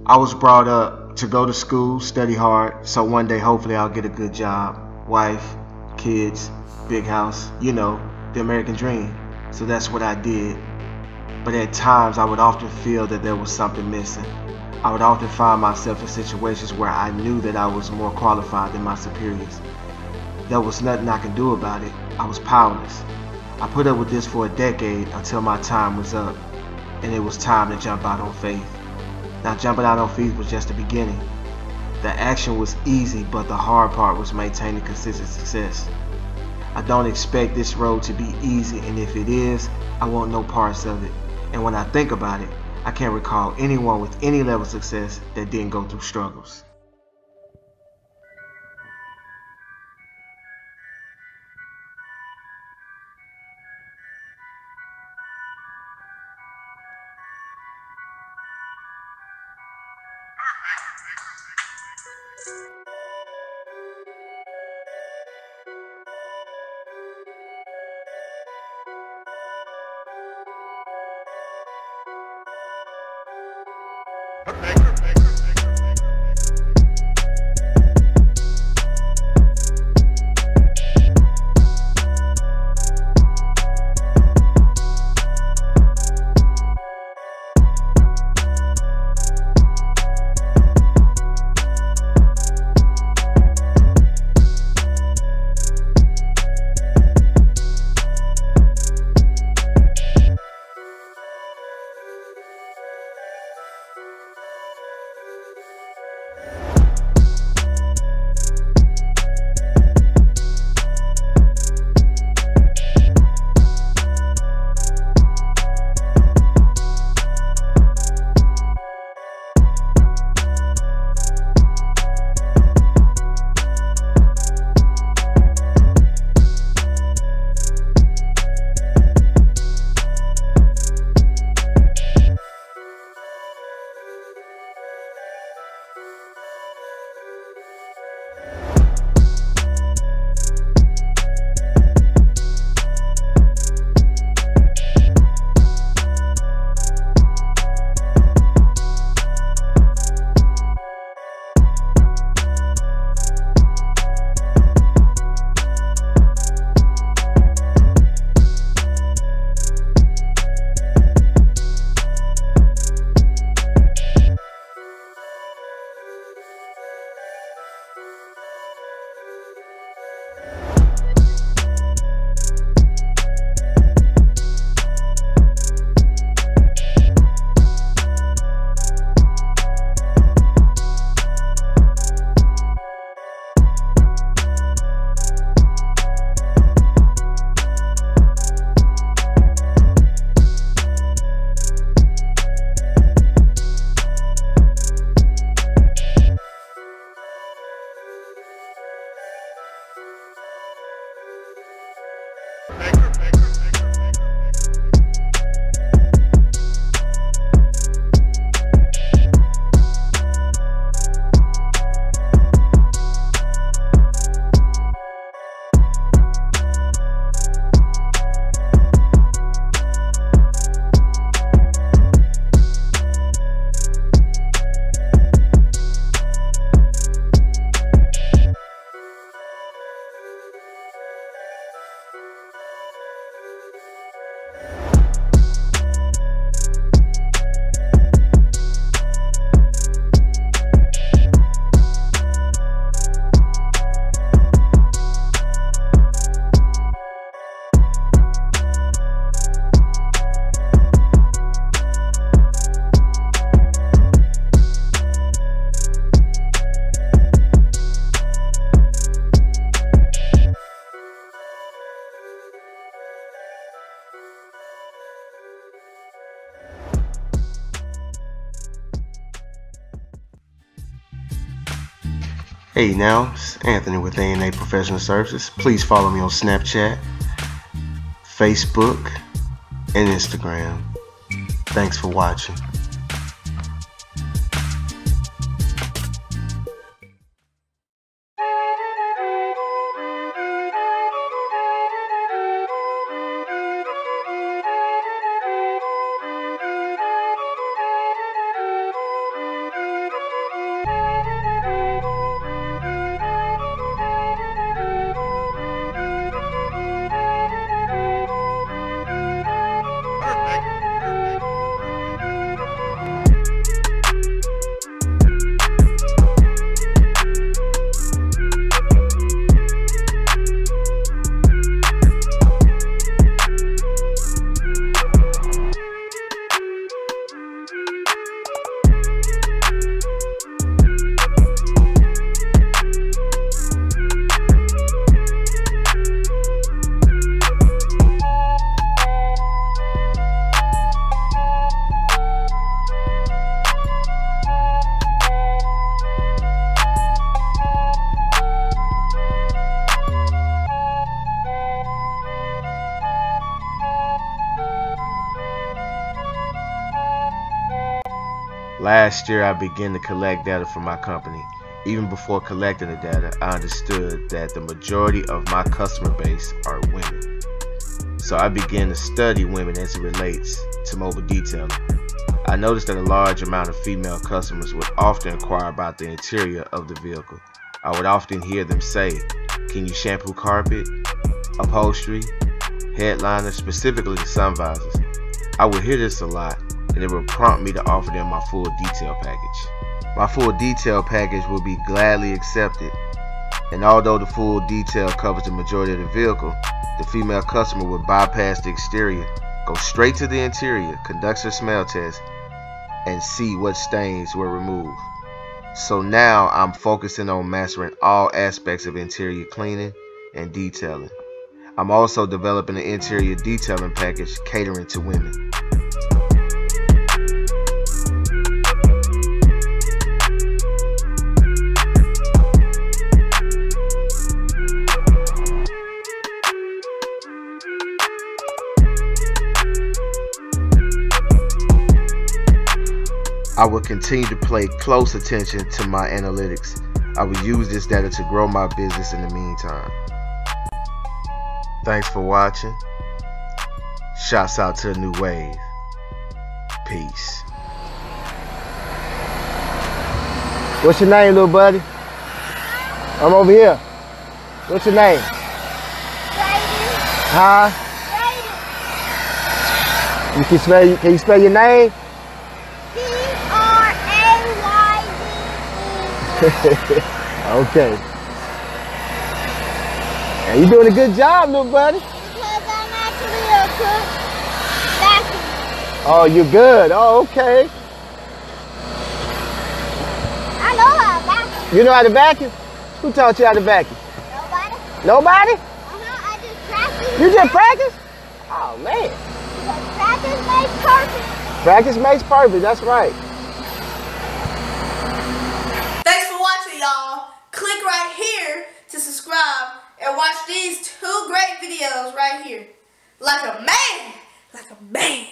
I was brought up to go to school, study hard, so one day hopefully I'll get a good job, wife, kids, big house, the American dream. So that's what I did. But at times I would often feel that there was something missing. I would often find myself in situations where I knew that I was more qualified than my superiors. There was nothing I could do about it. I was powerless. I put up with this for a decade until my time was up, and it was time to jump out on faith. Now, jumping out on faith was just the beginning. The action was easy, but the hard part was maintaining consistent success. I don't expect this road to be easy, and if it is, I want no parts of it. And when I think about it, I can't recall anyone with any level of success that didn't go through struggles. Hey now, it's Anthony with A&A Professional Services. Please follow me on Snapchat, Facebook, and Instagram. Thanks for watching. Last year, I began to collect data from my company. Even before collecting the data, I understood that the majority of my customer base are women. So I began to study women as it relates to mobile detailing. I noticed that a large amount of female customers would often inquire about the interior of the vehicle. I would often hear them say, "Can you shampoo carpet, upholstery, headliners, specifically the sun visors?" I would hear this a lot, and it would prompt me to offer them my full detail package. My full detail package would be gladly accepted, and although the full detail covers the majority of the vehicle, the female customer would bypass the exterior, go straight to the interior, conduct her smell test, and see what stains were removed. So now I'm focusing on mastering all aspects of interior cleaning and detailing. I'm also developing an interior detailing package catering to women. I will continue to pay close attention to my analytics. I will use this data to grow my business in the meantime. Thanks for watching. Shouts out to a new wave. Peace. What's your name, little buddy? I'm over here. What's your name? Brayden. Huh? Brayden. Can you spell your name? Brayden. Okay. Hey, you doing a good job, little buddy. Because I'm actually a cook. Vacuum. Oh, you're good. Oh, okay. I know how to vacuum. You know how to vacuum? Who taught you how to vacuum? Nobody. Nobody? I just practice. You just practice? Oh, man. Because practice makes perfect. Practice makes perfect. That's right. Thanks for watching, y'all. Click right here to subscribe and watch these 2 great videos right here. Like a man. Like a man.